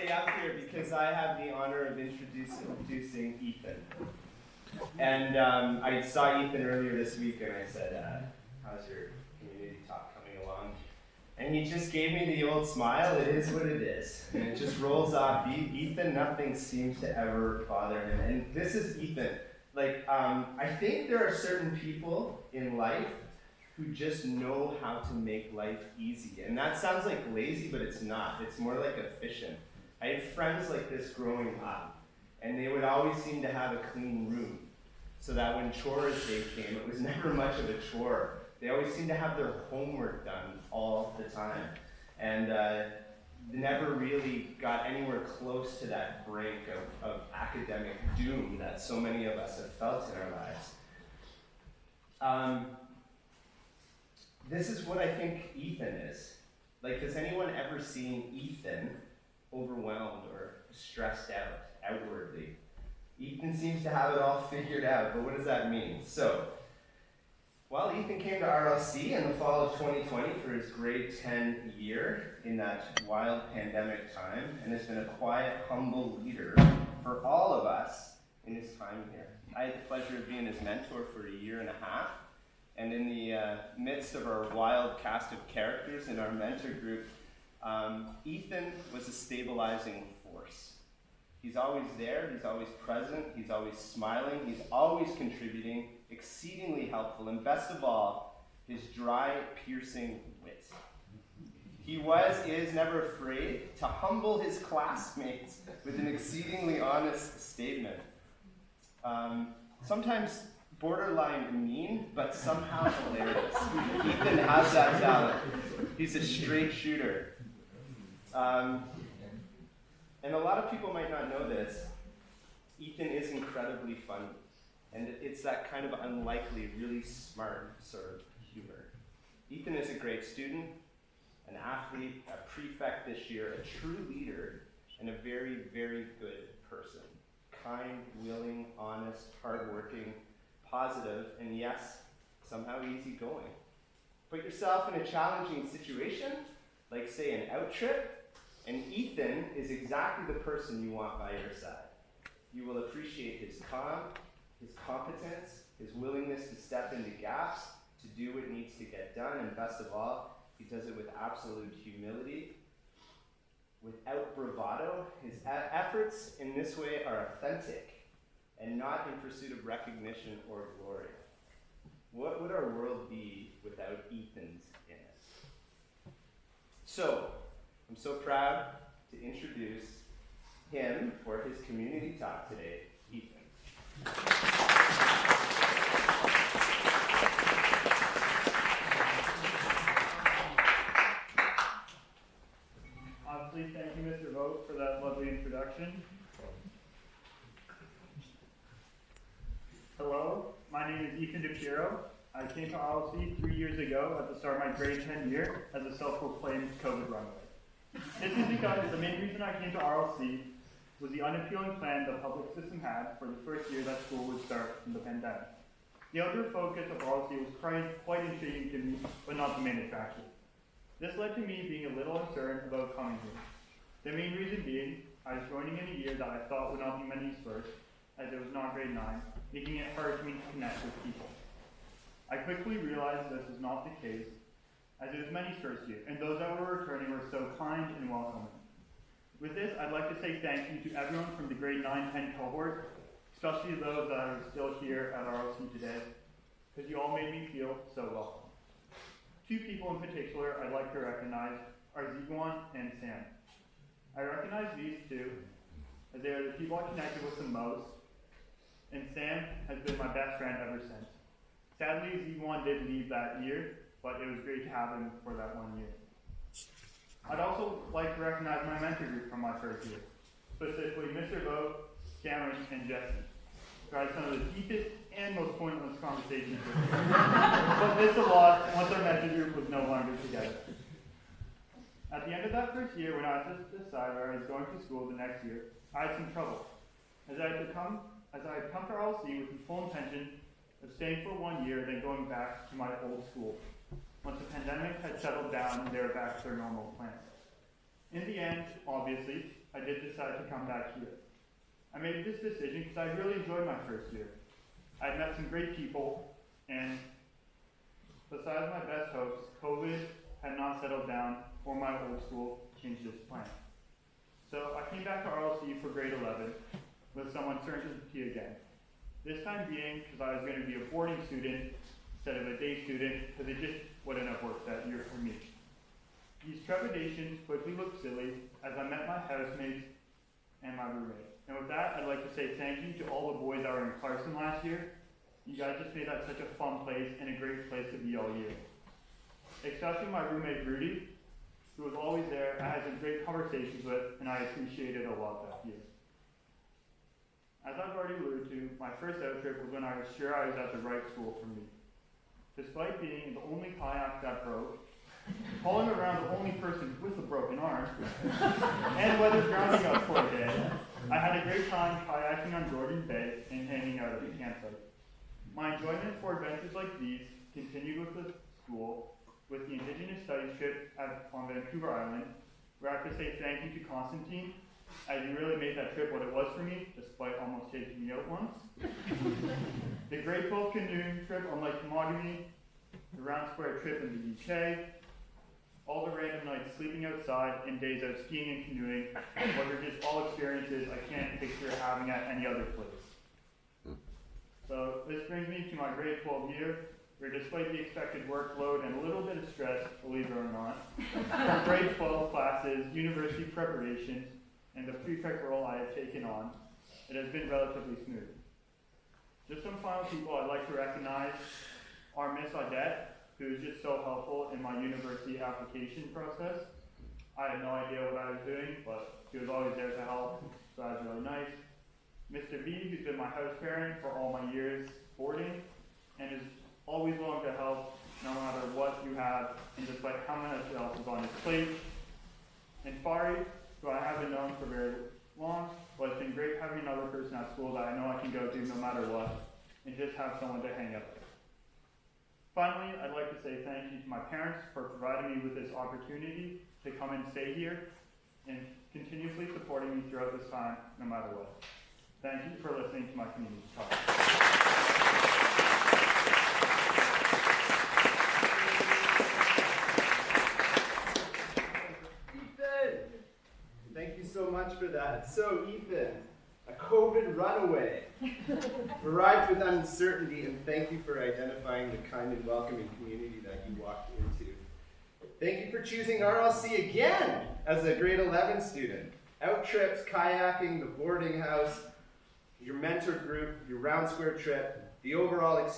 stay up here because I have the honor of introducing Ethan. And I saw Ethan earlier this week and I said, how's your community talk coming along? And he just gave me the old smile. It is what it is. And it just rolls off. Ethan, nothing seems to ever bother him. And this is Ethan. I think there are certain people in life who just know how to make life easy. And that sounds like lazy, but it's not. It's more like efficient. I had friends like this growing up, and they would always seem to have a clean room, so that when chores day came, it was never much of a chore. They always seemed to have their homework done all the time, and never really got anywhere close to that brink of academic doom that so many of us have felt in our lives. This is what I think Ethan is. Has anyone ever seen Ethan overwhelmed or stressed out outwardly? Ethan seems to have it all figured out, but what does that mean? Ethan came to RLC in the fall of 2020 for his grade 10 year in that wild pandemic time, and has been a quiet, humble leader for all of us in his time here. I had the pleasure of being his mentor for a year and a half, and in the midst of our wild cast of characters in our mentor group, Ethan was a stabilizing force. He's always there, he's always present, he's always smiling, he's always contributing, exceedingly helpful, and best of all, his dry, piercing wit. He is never afraid to humble his classmates with an exceedingly honest statement. Sometimes borderline mean, but somehow hilarious. Ethan has that talent. He's a straight shooter. And a lot of people might not know this. Ethan is incredibly funny. And it's that kind of unlikely, really smart sort of humor. Ethan is a great student, an athlete, a prefect this year, a true leader, and a very, very good person. Kind, willing, honest, hardworking, positive, and yes, somehow easygoing. Put yourself in a challenging situation, like say an out trip, and Ethan is exactly the person you want by your side. You will appreciate his calm, his competence, his willingness to step into gaps, to do what needs to get done, and best of all, he does it with absolute humility, without bravado. His efforts in this way are authentic and not in pursuit of recognition or glory. What would our world be without Ethans in it? So, I'm so proud to introduce him for his community talk today, Ethan. Obviously, thank you, Mr. Vogt, for that lovely introduction. Hello, my name is Ethan DePiero. I came to RLC 3 years ago at the start of my grade 10 year as a self-proclaimed COVID runaway. This is because the main reason I came to RLC was the unappealing plan the public system had for the first year that school would start from the pandemic. The outdoor focus of RLC was quite intriguing to me, but not the main attraction. This led to me being a little uncertain about coming here. The main reason being, I was joining in a year that I thought would not be my niece first, as it was not grade 9, making it hard for me to connect with people. I quickly realized this was not the case, as it was Manny's first year, and those that were returning were so kind and welcoming. With this, I'd like to say thank you to everyone from the grade 9-10 cohort, especially those that are still here at RLC today, because you all made me feel so welcome. Two people in particular I'd like to recognize are Ziguan and Sam. I recognize these two as they are the people I connected with the most, and Sam has been my best friend ever since. Sadly, Ziguan did leave that year, but it was great to have him for that 1 year. I'd also like to recognize my mentor group from my first year, specifically Mr. Vogt, Cameron, and Jesse. I had some of the deepest and most pointless conversations with me, but missed a lot once our mentor group was no longer together. At the end of that first year, when I had to decide where I was going to school the next year, I had some trouble, as I had come to RLC with the full intention of staying for 1 year, then going back to my old school, once the pandemic had settled down and they were back to their normal plans. In the end, obviously, I did decide to come back here. I made this decision because I really enjoyed my first year. I had met some great people, and besides my best hopes, COVID had not settled down, or my old school changed its plan. So I came back to RLC for grade 11 with some uncertainty again. This time being because I was going to be a boarding student instead of a day student, because it just wouldn't have worked that year for me. These trepidations quickly looked silly as I met my housemates and my roommate. And with that, I'd like to say thank you to all the boys that were in Clarkson last year. You guys just made that such a fun place and a great place to be all year. Especially my roommate Rudy, who was always there, I had some great conversations with, and I appreciated a lot that year. As I've already alluded to, my first out trip was when I was sure I was at the right school for me. Despite being the only kayak that broke, hauling around the only person with a broken arm, and weather grounding us for a day, I had a great time kayaking on Jordan Bay and hanging out at the campsite. My enjoyment for adventures like these continued with the school, with the Indigenous Studies trip on Vancouver Island, where I have to say thank you to Constantine, as he really made that trip what it was for me, despite almost taking me out once. The Great Boat Canoe trip on Lake Monogamy, the Round Square trip in the UK, all the random nights sleeping outside and days out skiing and canoeing, what are just all experiences I can't picture having at any other place. So this brings me to my grade 12 year, where despite the expected workload and a little bit of stress, believe it or not, from grade 12 classes, university preparations, and the prefect role I have taken on, it has been relatively smooth. Just some final people I'd like to recognize are Miss Audette, who is just so helpful in my university application process. I had no idea what I was doing, but she was always there to help, so that was really nice. Mr. B, who's been my house parent for all my years boarding, and is always willing to help no matter what you have, and despite how much else is on his plate. And Fari, who I haven't known for very long, but it's been great having another person at school that I know I can go to no matter what, and just have someone to hang out with. Finally, I'd like to say thank you to my parents for providing me with this opportunity to come and stay here, and continuously supporting me throughout this time, no matter what. Thank you for listening to my community talk. Ethan! Thank you so much for that. So, Ethan, a COVID runaway, arrived with uncertainty, and thank you for identifying the kind and welcoming community that you walked into. Thank you for choosing RLC again as a grade 11 student. Out trips, kayaking, the boarding house, your mentor group, your round square trip, the overall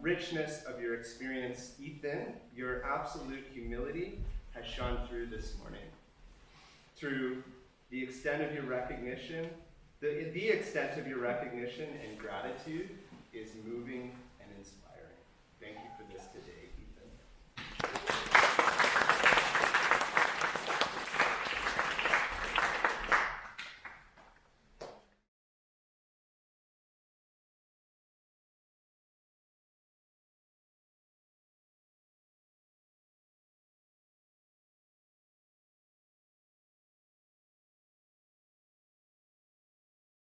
richness of your experience. Ethan, your absolute humility has shone through this morning. Through the extent of your recognition, the extent of your recognition and gratitude is moving.